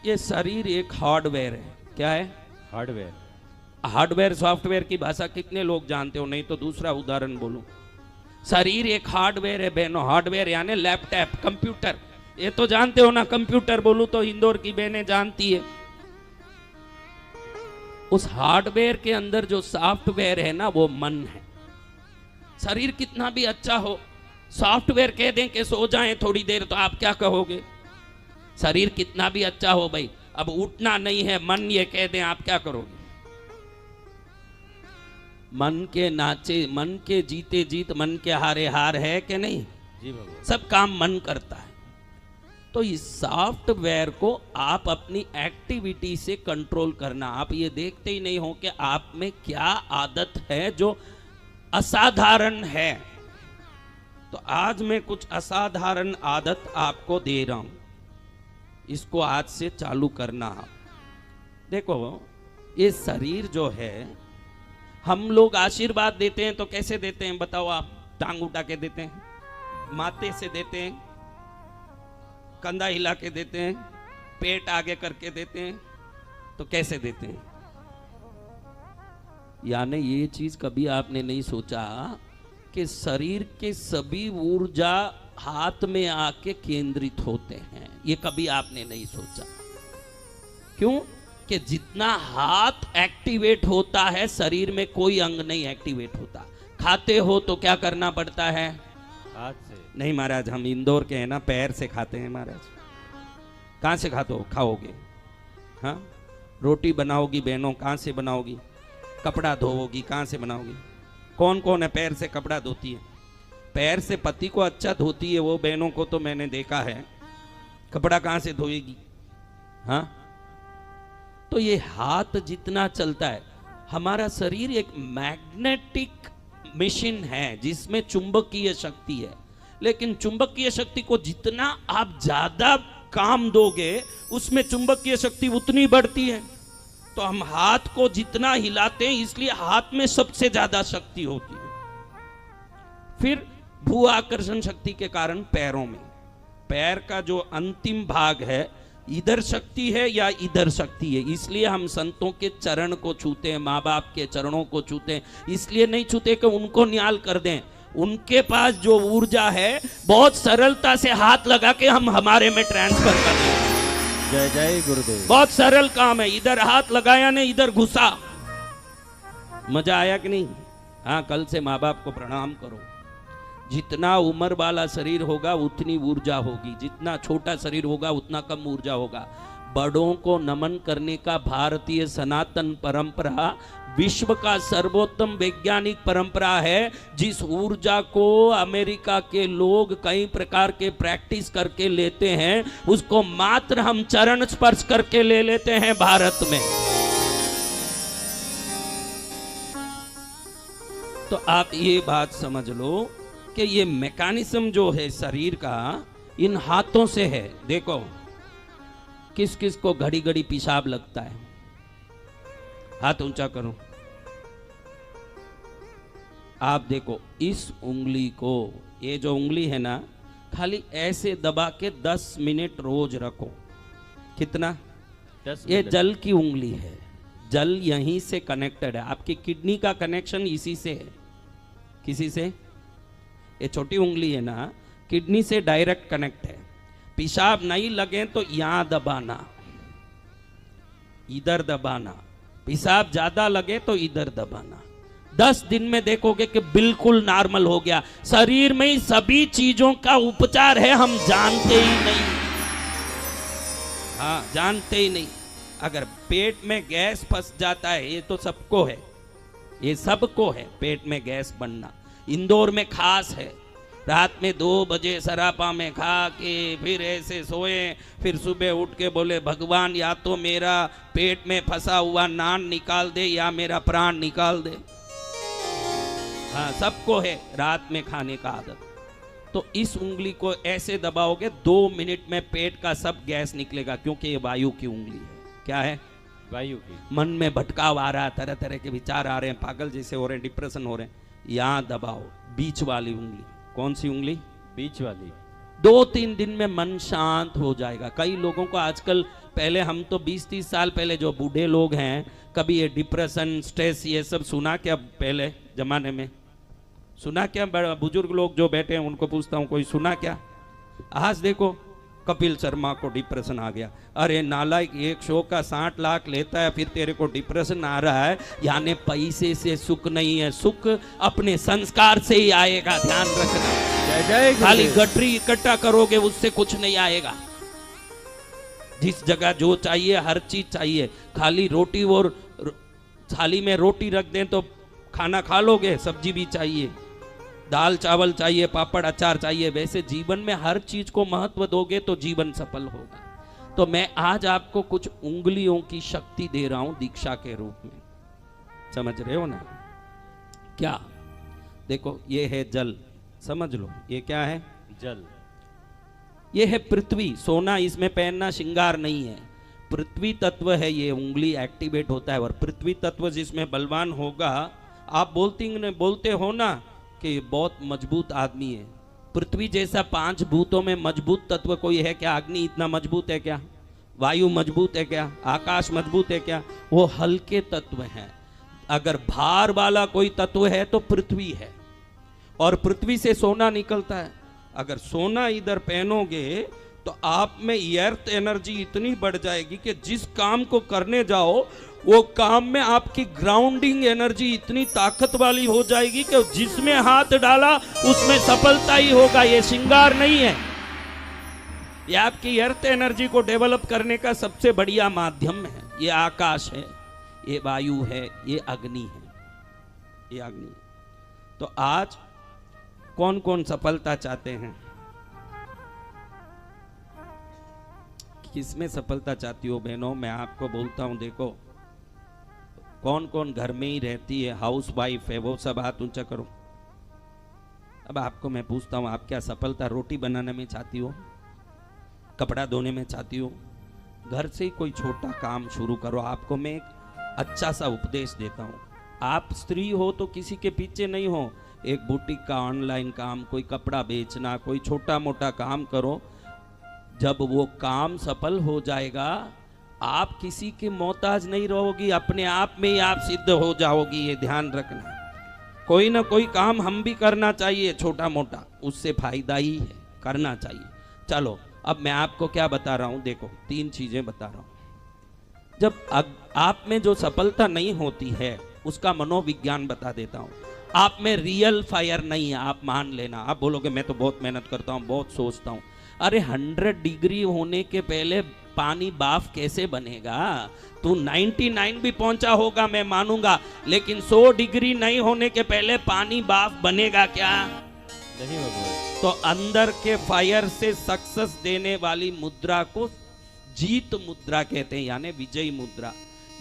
ये शरीर एक हार्डवेयर है। क्या है? हार्डवेयर। हार्डवेयर सॉफ्टवेयर की भाषा कितने लोग जानते हो? नहीं तो दूसरा उदाहरण बोलूं, शरीर एक हार्डवेयर है बहनों। हार्डवेयर यानी लैपटॉप, कंप्यूटर, ये तो जानते हो ना। कंप्यूटर बोलूं तो इंदौर की बहनें जानती है। उस हार्डवेयर के अंदर जो सॉफ्टवेयर है ना, वो मन है। शरीर कितना भी अच्छा हो, सॉफ्टवेयर कह दें कि सो जाएं थोड़ी देर, तो आप क्या कहोगे? शरीर कितना भी अच्छा हो भाई, अब उठना नहीं है, मन ये कह दें, आप क्या करोगे? मन के नाचे, मन के जीते जीत, मन के हारे हार है कि नहीं? जी भगवान। सब काम मन करता है। तो इस सॉफ्टवेयर को आप अपनी एक्टिविटी से कंट्रोल करना। आप ये देखते ही नहीं हो कि आप में क्या आदत है जो असाधारण है। तो आज मैं कुछ असाधारण आदत आपको दे रहा हूं, इसको आज से चालू करना। देखो, ये शरीर जो है, हम लोग आशीर्वाद देते हैं तो कैसे देते हैं बताओ आप? टांग उठा के देते हैं, माथे से देते हैं, कंधा हिला के देते हैं, पेट आगे करके देते हैं, तो कैसे देते हैं? यानी ये चीज कभी आपने नहीं सोचा कि शरीर के सभी ऊर्जा हाथ में आके केंद्रित होते हैं। ये कभी आपने नहीं सोचा। क्यों? कि जितना हाथ एक्टिवेट होता है, शरीर में कोई अंग नहीं एक्टिवेट होता। खाते हो तो क्या करना पड़ता है? हाथ से। नहीं महाराज, हम इंदौर के हैं ना, पैर से खाते हैं महाराज। कहां से खाओगे? हाँ, रोटी बनाओगी बहनों, कहां से बनाओगी? कपड़ा धोओगी, कहां से बनाओगी? कौन कौन है पैर से कपड़ा धोती है? पैर से पति को अच्छा धोती है वो बहनों को तो मैंने देखा है। कपड़ा कहां से धोएगी? हाँ, तो ये हाथ जितना चलता है, हमारा शरीर एक मैग्नेटिक मशीन है जिसमें चुंबकीय शक्ति है। लेकिन चुंबकीय शक्ति को जितना आप ज्यादा काम दोगे, उसमें चुंबकीय शक्ति उतनी बढ़ती है। तो हम हाथ को जितना हिलाते हैं, इसलिए हाथ में सबसे ज्यादा शक्ति होती है। फिर भू आकर्षण शक्ति के कारण पैरों में, पैर का जो अंतिम भाग है, इधर शक्ति है या इधर शक्ति है। इसलिए हम संतों के चरण को छूते हैं, माँ बाप के चरणों को छूते हैं। इसलिए नहीं छूते कि उनको न्याल कर दें। उनके पास जो ऊर्जा है, बहुत सरलता से हाथ लगा के हम हमारे में ट्रांसफर कर दें। जय जय गुरुदेव। बहुत सरल काम है। इधर हाथ लगाया ने, इधर घुसा। मजा आया कि नहीं? हाँ, कल से माँ बाप को प्रणाम करो। जितना उम्र वाला शरीर होगा उतनी ऊर्जा होगी, जितना छोटा शरीर होगा उतना कम ऊर्जा होगा। बड़ों को नमन करने का भारतीय सनातन परंपरा विश्व का सर्वोत्तम वैज्ञानिक परंपरा है। जिस ऊर्जा को अमेरिका के लोग कई प्रकार के प्रैक्टिस करके लेते हैं, उसको मात्र हम चरण स्पर्श करके ले लेते हैं भारत में। तो आप ये बात समझ लो कि ये मैकेनिज्म जो है शरीर का, इन हाथों से है। देखो, किस किस को घड़ी घड़ी पेशाब लगता है? हाथ ऊंचा करो। आप देखो, इस उंगली को, ये जो उंगली है ना, खाली ऐसे दबा के 10 मिनट रोज रखो। कितना? 10 ये मिनट। जल की उंगली है। जल यहीं से कनेक्टेड है। आपकी किडनी का कनेक्शन इसी से है। किसी से? ये छोटी उंगली है ना, किडनी से डायरेक्ट कनेक्ट है। पेशाब नहीं लगे तो यहां दबाना, इधर दबाना। पेशाब ज्यादा लगे तो इधर दबाना। 10 दिन में देखोगे कि बिल्कुल नॉर्मल हो गया। शरीर में ही सभी चीजों का उपचार है, हम जानते ही नहीं। हाँ, जानते ही नहीं। अगर पेट में गैस फंस जाता है, ये तो सबको है, ये सबको है पेट में गैस बनना। इंदौर में खास है। रात में 2 बजे सरापा में खा के फिर ऐसे सोए, फिर सुबह उठ के बोले भगवान या तो मेरा पेट में फंसा हुआ नान निकाल दे या मेरा प्राण निकाल दे। हाँ, सबको है रात में खाने का आदत। तो इस उंगली को ऐसे दबाओगे, 2 मिनट में पेट का सब गैस निकलेगा, क्योंकि ये वायु की उंगली है। क्या है? वायु की। मन में भटकाव आ रहा है, तरह तरह के विचार आ रहे हैं, पागल जैसे हो रहे हैं, डिप्रेशन हो रहे हैं, यहां दबाओ बीच वाली उंगली। कौन सी उंगली? बीच वाली। 2-3 दिन में मन शांत हो जाएगा। कई लोगों को आजकल, पहले हम तो 20-30 साल पहले जो बूढ़े लोग हैं, कभी ये डिप्रेशन, स्ट्रेस, ये सब सुना क्या? पहले जमाने में सुना क्या? बुजुर्ग लोग जो बैठे हैं उनको पूछता हूँ, कोई सुना क्या? आज देखो कपिल शर्मा को डिप्रेशन आ गया। अरे नालायक, एक शो का 60 लाख लेता है, फिर तेरे को डिप्रेशन आ रहा है। यानी पैसे से सुख नहीं है, सुख अपने संस्कार से ही आएगा, ध्यान रखना। जय जय खाली गुरुदेव। गटरी इकट्ठा करोगे उससे कुछ नहीं आएगा। जिस जगह जो चाहिए हर चीज चाहिए। खाली रोटी और थाली में रोटी रख दें तो खाना खा लोगे? सब्जी भी चाहिए, दाल चावल चाहिए, पापड़ अचार चाहिए। वैसे जीवन में हर चीज को महत्व दोगे तो जीवन सफल होगा। तो मैं आज आपको कुछ उंगलियों की शक्ति दे रहा हूं दीक्षा के रूप में, समझ रहे हो ना? क्या? देखो ये है जल, समझ लो। ये क्या है? जल। ये है पृथ्वी। सोना इसमें पहनना श्रृंगार नहीं है, पृथ्वी तत्व है। ये उंगली एक्टिवेट होता है, और पृथ्वी तत्व जिसमें बलवान होगा, आप बोलते हो ना कि बहुत मजबूत आदमी है। पृथ्वी जैसा 5 भूतों में मजबूत तत्व कोई है क्या? अग्नि इतना मजबूत है क्या? वायु मजबूत है क्या? आकाश मजबूत है क्या? वो हल्के तत्व हैं। अगर भार वाला कोई तत्व है तो पृथ्वी है, और पृथ्वी से सोना निकलता है। अगर सोना इधर पहनोगे तो आप में अर्थ एनर्जी इतनी बढ़ जाएगी कि जिस काम को करने जाओ वो काम में आपकी ग्राउंडिंग एनर्जी इतनी ताकत वाली हो जाएगी कि जिसमें हाथ डाला उसमें सफलता ही होगा। ये श्रृंगार नहीं है, ये आपकी अर्थ एनर्जी को डेवलप करने का सबसे बढ़िया माध्यम है। ये आकाश है, ये वायु है, ये अग्नि है, ये अग्नि। तो आज कौन कौन सफलता चाहते हैं? किसमें सफलता चाहती हो बहनों? मैं आपको बोलता हूं, देखो कौन कौन घर में ही रहती है, हाउस वाइफ है, वो सब हाथ ऊंचा करो। अब आपको मैं पूछता हूं, आप क्या सफलता रोटी बनाने में चाहती हो, कपड़ा धोने में चाहती हो? घर से ही कोई छोटा काम शुरू करो। आपको मैं एक अच्छा सा उपदेश देता हूं। आप स्त्री हो तो किसी के पीछे नहीं हो। एक बुटीक का ऑनलाइन काम, कोई कपड़ा बेचना, कोई छोटा मोटा काम करो। जब वो काम सफल हो जाएगा, आप किसी के मोहताज नहीं रहोगी, अपने आप में ही आप सिद्ध हो जाओगी। ये ध्यान रखना। कोई ना कोई काम हम भी करना चाहिए, छोटा मोटा, उससे फायदा ही है, करना चाहिए। चलो अब मैं आपको क्या बता रहा हूं, देखो 3 चीजें बता रहा हूं। जब आप में जो सफलता नहीं होती है उसका मनोविज्ञान बता देता हूं। आप में रियल फायर नहीं है, आप मान लेना। आप बोलोगे मैं तो बहुत मेहनत करता हूं, बहुत सोचता हूं। अरे 100 डिग्री होने के पहले पानी बाफ कैसे बनेगा? तू 99 भी पहुंचा होगा मैं मानूंगा, लेकिन 100 डिग्री नहीं होने के पहले पानी बाफ बनेगा क्या? नहीं भगवान। तो अंदर के फायर से सक्सेस देने वाली मुद्रा को जीत मुद्रा कहते हैं, यानी विजयी मुद्रा।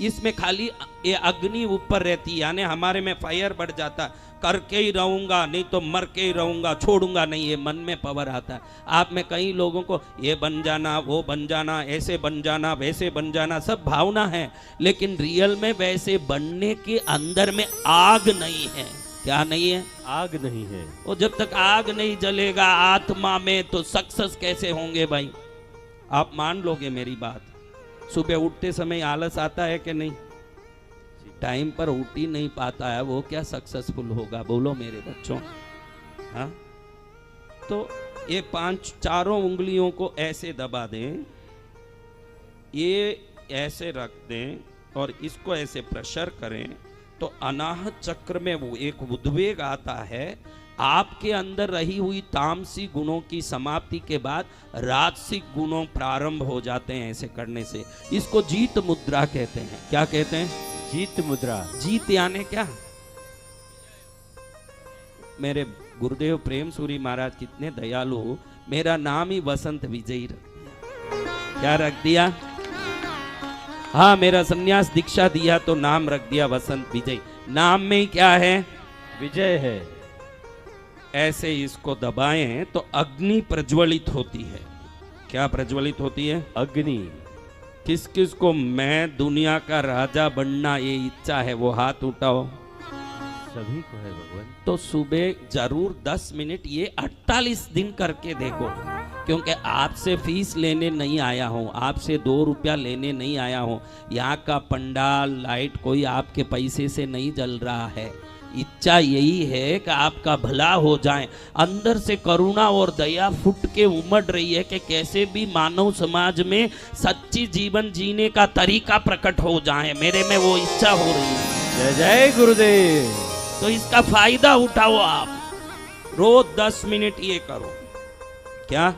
इसमें खाली ये अग्नि ऊपर रहती है, यानी हमारे में फायर बढ़ जाता, करके ही रहूंगा, नहीं तो मर के ही रहूंगा, छोड़ूंगा नहीं। ये मन में पावर आता है। आप में कई लोगों को ये बन जाना, वो बन जाना, ऐसे बन जाना, वैसे बन जाना, सब भावना है, लेकिन रियल में वैसे बनने के अंदर में आग नहीं है। क्या नहीं है? आग नहीं है। और जब तक आग नहीं जलेगा आत्मा में तो सक्सेस कैसे होंगे भाई? आप मान लोगे मेरी बात। सुबह उठते समय आलस आता है कि नहीं? टाइम पर उठ ही नहीं पाता है, वो क्या सक्सेसफुल होगा? बोलो मेरे बच्चों। हाँ, तो ये 4 उंगलियों को ऐसे दबा दें, ये ऐसे रख दें और इसको ऐसे प्रेशर करें तो अनाहत चक्र में वो एक उद्वेग आता है। आपके अंदर रही हुई तामसी गुणों की समाप्ति के बाद राजसिक गुणों प्रारंभ हो जाते हैं ऐसे करने से। इसको जीत मुद्रा कहते हैं। क्या कहते हैं? जीत मुद्रा। जीत यानी क्या? मेरे गुरुदेव प्रेम सूरी महाराज कितने दयालु, मेरा नाम ही वसंत विजयी रख दिया। क्या रख दिया? हाँ, मेरा संन्यास दीक्षा दिया तो नाम रख दिया वसंत विजयी। नाम में ही क्या है? विजय है। ऐसे इसको दबाएं तो अग्नि प्रज्वलित होती है। क्या प्रज्वलित होती है? अग्नि। किस किस को मैं दुनिया का राजा बनना ये इच्छा है, वो हाथ उठाओ। सभी को है भगवान। तो सुबह जरूर 10 मिनट ये 48 दिन करके देखो। क्योंकि आपसे फीस लेने नहीं आया हूँ, आपसे 2 रुपया लेने नहीं आया हूँ। यहाँ का पंडाल लाइट कोई आपके पैसे से नहीं जल रहा है। इच्छा यही है कि आपका भला हो जाए। अंदर से करुणा और दया फुट के उमड़ रही है कि कैसे भी मानव समाज में सच्ची जीवन जीने का तरीका प्रकट हो जाए, मेरे में वो इच्छा हो रही है। जय जय गुरुदेव। तो इसका फायदा उठाओ आप, रोज 10 मिनट ये करो। क्या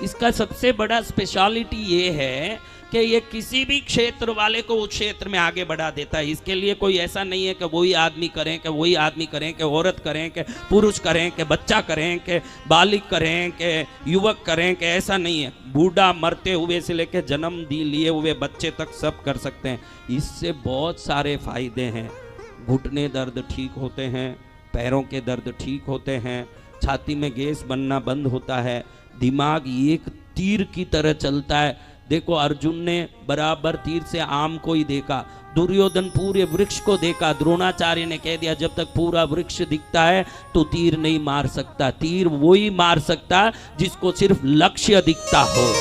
इसका सबसे बड़ा स्पेशलिटी ये है कि ये किसी भी क्षेत्र वाले को उस क्षेत्र में आगे बढ़ा देता है। इसके लिए कोई ऐसा नहीं है कि वही आदमी करें, कि वही आदमी करें, कि औरत करें, कि पुरुष करें, कि बच्चा करें, कि बालिग करें, कि युवक करें, कि ऐसा नहीं है। बूढ़ा मरते हुए से लेकर जन्म लिए हुए बच्चे तक सब कर सकते हैं। इससे बहुत सारे फायदे हैं। घुटने दर्द ठीक होते हैं, पैरों के दर्द ठीक होते हैं, छाती में गैस बनना बंद होता है, दिमाग एक तीर की तरह चलता है। देखो अर्जुन ने बराबर तीर से आम को ही देखा, दुर्योधन पूरे वृक्ष को देखा। द्रोणाचार्य ने कह दिया जब तक पूरा वृक्ष दिखता है तो तीर नहीं मार सकता। तीर वही मार सकता जिसको सिर्फ लक्ष्य दिखता हो।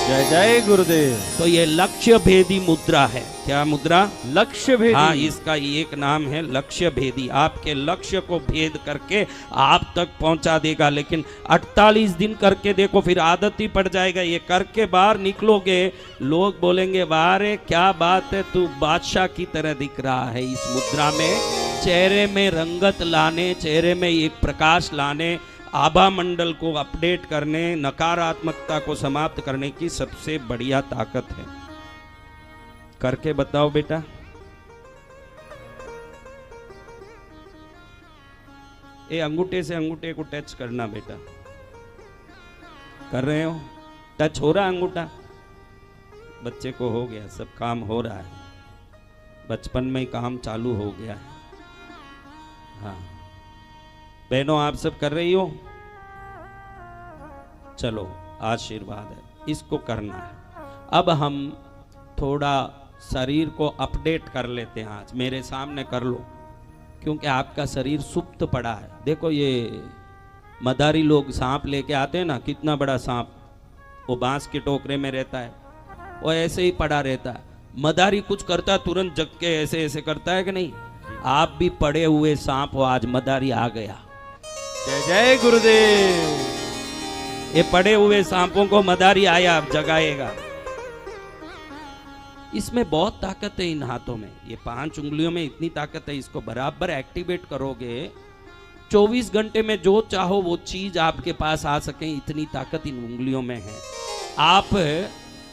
जय जय गुरुदेव। तो ये लक्ष्य भेदी मुद्रा है। क्या मुद्रा? लक्ष्य भेदी। हाँ, इसका एक नाम है लक्ष्य भेदी। आपके लक्ष्य को भेद करके आप तक पहुंचा देगा। लेकिन 48 दिन करके देखो, फिर आदत ही पड़ जाएगा। ये करके बाहर निकलोगे, लोग बोलेंगे वाह रे क्या बात है, तू बादशाह की तरह दिख रहा है। इस मुद्रा में चेहरे में रंगत लाने, चेहरे में एक प्रकाश लाने, आभा मंडल को अपडेट करने, नकारात्मकता को समाप्त करने की सबसे बढ़िया ताकत है। करके बताओ बेटा। ये अंगूठे से अंगूठे को टच करना बेटा। कर रहे हो? टच हो रहा अंगूठा? बच्चे को हो गया, सब काम हो रहा है। बचपन में ही काम चालू हो गया है। हाँ बहनों, आप सब कर रही हो? चलो आशीर्वाद है, इसको करना है। अब हम थोड़ा शरीर को अपडेट कर लेते हैं। आज मेरे सामने कर लो, क्योंकि आपका शरीर सुप्त पड़ा है। देखो ये मदारी लोग सांप लेके आते हैं ना, कितना बड़ा सांप, वो बांस के टोकरे में रहता है, वो ऐसे ही पड़ा रहता है। मदारी कुछ करता है तुरंत जग के ऐसे ऐसे करता है कि नहीं? आप भी पड़े हुए सांप हो, आज मदारी आ गया। जय जय गुरुदेव। ये पड़े हुए सांपों को मदारी आया, अब जगाएगा। इसमें बहुत ताकत है इन हाथों में। ये 5 उंगलियों में इतनी ताकत है, इसको बराबर एक्टिवेट करोगे 24 घंटे में जो चाहो वो चीज आपके पास आ सके, इतनी ताकत इन उंगलियों में है। आप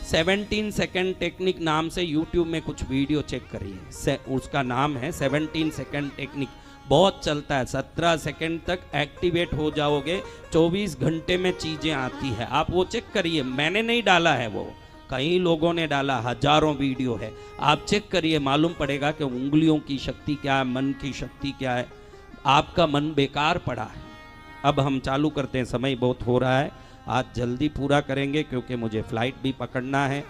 17 सेकंड टेक्निक नाम से YouTube में कुछ वीडियो चेक करिए, उसका नाम है 17 सेकंड टेक्निक। बहुत चलता है, 17 सेकंड तक एक्टिवेट हो जाओगे, 24 घंटे में चीजें आती है। आप वो चेक करिए, मैंने नहीं डाला है, वो कई लोगों ने डाला, हजारों वीडियो है। आप चेक करिए, मालूम पड़ेगा कि उंगलियों की शक्ति क्या है, मन की शक्ति क्या है। आपका मन बेकार पड़ा है। अब हम चालू करते हैं, समय बहुत हो रहा है, आज जल्दी पूरा करेंगे क्योंकि मुझे फ्लाइट भी पकड़ना है।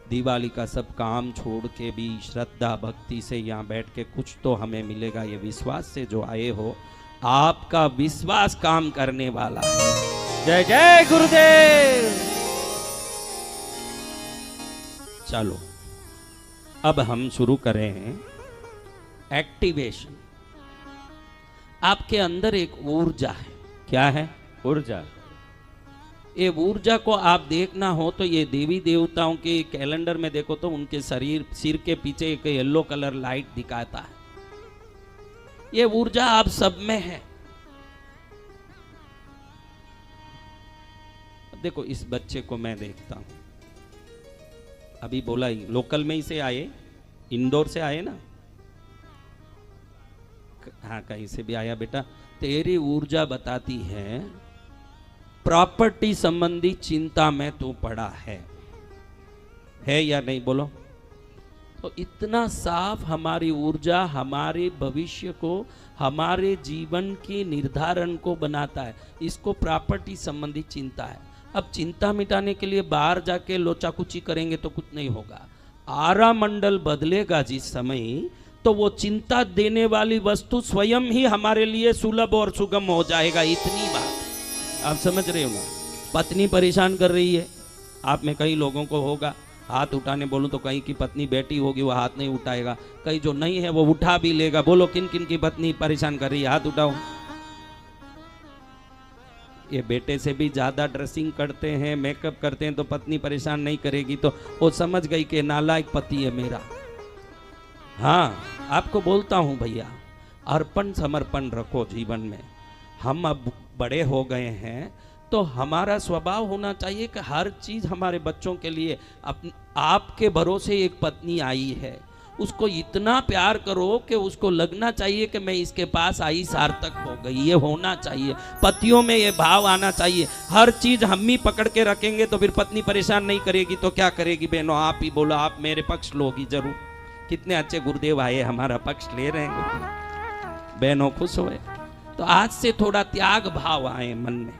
दिवाली का सब काम छोड़ के भी श्रद्धा भक्ति से यहाँ बैठ के कुछ तो हमें मिलेगा, ये विश्वास से जो आए हो। आपका विश्वास काम करने वाला है। जय जय गुरुदेव। चलो अब हम शुरू करें एक्टिवेशन। आपके अंदर एक ऊर्जा है। क्या है? ऊर्जा। ये ऊर्जा को आप देखना हो तो ये देवी देवताओं के कैलेंडर में देखो तो उनके सिर के पीछे एक येलो कलर लाइट दिखाता है। ये ऊर्जा आप सब में है। देखो इस बच्चे को मैं देखता हूं, अभी बोला ही लोकल में ही से आए, इंदौर से आए ना? हाँ कहीं से भी आया बेटा। तेरी ऊर्जा बताती है प्रॉपर्टी संबंधी चिंता में तू पड़ा है या नहीं? बोलो। तो इतना साफ हमारी ऊर्जा हमारे भविष्य को, हमारे जीवन के निर्धारण को बनाता है। इसको प्रॉपर्टी संबंधी चिंता है। अब चिंता मिटाने के लिए बाहर जाके लोचाकुची करेंगे तो कुछ नहीं होगा। आरा मंडल बदलेगा जिस समय, तो वो चिंता देने वाली वस्तु स्वयं ही हमारे लिए सुलभ और सुगम हो जाएगा। इतनी बात आप समझ रहे हो ना? पत्नी परेशान कर रही है, आप में कई लोगों को होगा, हाथ उठाने बोलूं तो कहीं की पत्नी बैठी होगी वो हाथ नहीं उठाएगा, कहीं जो नहीं है वो उठा भी लेगा। बोलो किन किन की पत्नी परेशान कर रही है, हाथ उठाओ। ये बेटे से भी ज्यादा ड्रेसिंग करते हैं, मेकअप करते हैं तो पत्नी परेशान नहीं करेगी, तो वो समझ गई कि नालायक पति है मेरा। हाँ, आपको बोलता हूं भैया, अर्पण समर्पण रखो जीवन में। हम अब बड़े हो गए हैं तो हमारा स्वभाव होना चाहिए कि हर चीज हमारे बच्चों के लिए आपके भरोसे एक पत्नी आई है, उसको इतना प्यार करो कि उसको लगना चाहिए कि मैं इसके पास आई सार्थक हो गई। ये होना चाहिए, पतियों में ये भाव आना चाहिए। हर चीज हम ही पकड़ के रखेंगे तो फिर पत्नी परेशान नहीं करेगी तो क्या करेगी? बहनों आप ही बोलो, आप मेरे पक्ष लोगी जरूर। कितने अच्छे गुरुदेव आए, हमारा पक्ष ले रहे हैं। बहनों खुश हुए तो आज से थोड़ा त्याग भाव आए मन में।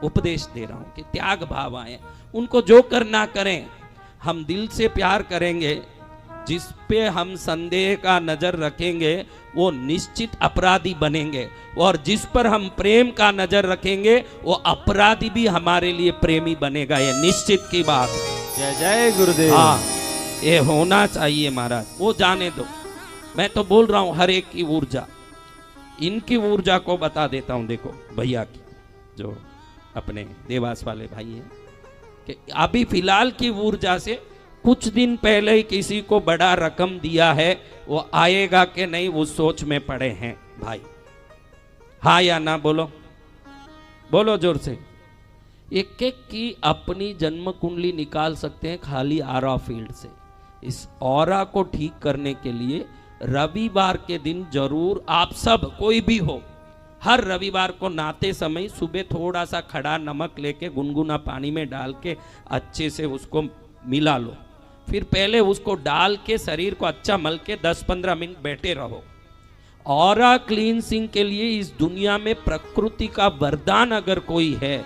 उपदेश दे रहा हूं कि त्याग भाव आए, उनको जो करना करें। हम दिल से प्यार करेंगे, जिस पे हम संदेह का नजर रखेंगे वो निश्चित अपराधी बनेंगे, और जिस पर हम प्रेम का नजर रखेंगे वो अपराधी भी हमारे लिए प्रेमी बनेगा। ये निश्चित की बात है। जय जय गुरुदेव। हाँ, ये होना चाहिए महाराज। वो जाने दो, मैं तो बोल रहा हूं हर एक की ऊर्जा, इनकी ऊर्जा को बता देता हूं। देखो भैया की, जो अपने देवास वाले भाई हैं, कि अभी फिलहाल की ऊर्जा से कुछ दिन पहले ही किसी को बड़ा रकम दिया है, वो आएगा कि नहीं वो सोच में पड़े हैं भाई। हाँ या ना बोलो, बोलो जोर से। एक एक की अपनी जन्म कुंडली निकाल सकते हैं खाली ऑरा फील्ड से। इस ऑरा को ठीक करने के लिए रविवार के दिन जरूर आप सब, कोई भी हो, हर रविवार को नहाते समय सुबह थोड़ा सा खड़ा नमक लेके गुनगुना पानी में डाल के अच्छे से उसको मिला लो। फिर पहले उसको डाल के शरीर को अच्छा मल के 10-15 मिनट बैठे रहो। ऑरा क्लींसिंग के लिए इस दुनिया में प्रकृति का वरदान अगर कोई है,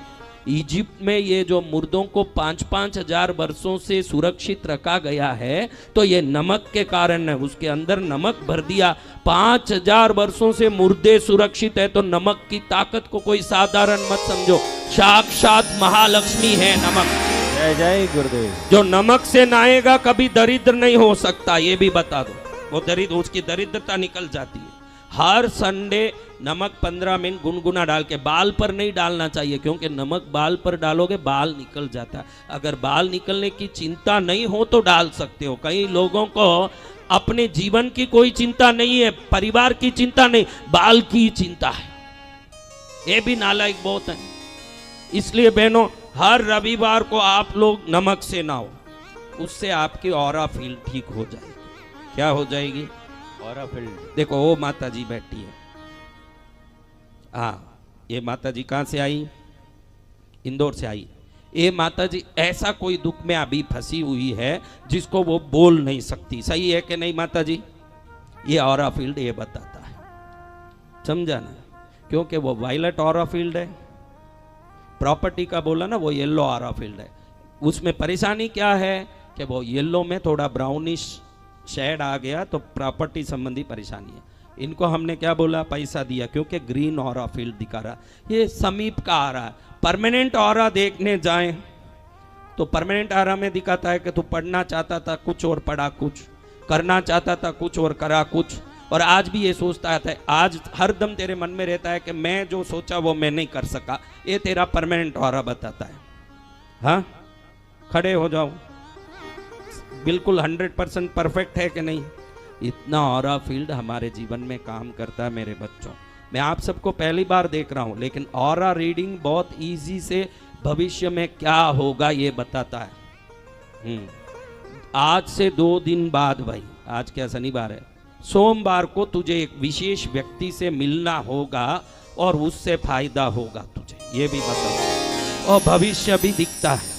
इजिप्ट में ये जो मुर्दों को 5-5 हजार वर्षों से सुरक्षित रखा गया है तो ये नमक के कारण है। उसके अंदर नमक भर दिया, 5000 वर्षों से मुर्दे सुरक्षित है। तो नमक की ताकत को कोई साधारण मत समझो, साक्षात महालक्ष्मी है नमक। जय जय गुरुदेव। जो नमक से नहाएगा कभी दरिद्र नहीं हो सकता, ये भी बता दो। वो दरिद्र, उसकी दरिद्रता निकल जाती है। हर संडे नमक 15 मिनट गुनगुना डाल के, बाल पर नहीं डालना चाहिए क्योंकि नमक बाल पर डालोगे बाल निकल जाता है। अगर बाल निकलने की चिंता नहीं हो तो डाल सकते हो। कई लोगों को अपने जीवन की कोई चिंता नहीं है, परिवार की चिंता नहीं, बाल की चिंता है। ये भी नालायक बहुत है। इसलिए बहनों, हर रविवार को आप लोग नमक से नहाओ, उससे आपकी ऑरा फील ठीक हो जाएगी। क्या हो जाएगी? Aura field. देखो वो माता जी बैठी है। हाँ, ये माता जी कहाँ से आई? इंदौर से आई। ये माता जी ऐसा कोई दुख में अभी फंसी हुई है जिसको वो बोल नहीं सकती। सही है कि नहीं माता जी? ये ऑरा फील्ड ये बताता है, समझा ना? क्योंकि वो वायलेट ऑरा फील्ड है, प्रॉपर्टी का बोला ना, वो येलो ऑरा फील्ड है। उसमें परेशानी क्या है कि वो येलो में थोड़ा ब्राउनिश शेड आ गया तो प्रॉपर्टी संबंधी परेशानी है। इनको हमने क्या बोला? पैसा दिया, क्योंकि ग्रीन ऑरा फील्ड दिखा रहा। ये समीप का आ रहा है। परमानेंट ऑरा देखने जाएं तो परमानेंट ऑरा में दिखाता है कि तू पढ़ना चाहता था कुछ और पढ़ा कुछ, करना चाहता था कुछ और करा कुछ, और आज भी ये सोचता है, आज हर दम तेरे मन में रहता है कि मैं जो सोचा वो मैं नहीं कर सका। ये तेरा परमानेंट ऑरा बताता है। हाँ, खड़े हो जाओ। बिल्कुल 100% परफेक्ट है कि नहीं? इतना ऑरा फील्ड हमारे जीवन में काम करता है मेरे बच्चों। मैं आप सबको पहली बार देख रहा हूं, लेकिन ऑरा रीडिंग बहुत इजी से भविष्य में क्या होगा ये बताता है। आज से 2 दिन बाद, भाई आज क्या शनिवार है, सोमवार को तुझे एक विशेष व्यक्ति से मिलना होगा और उससे फायदा होगा तुझे, ये भी बताओ। और भविष्य भी दिखता है।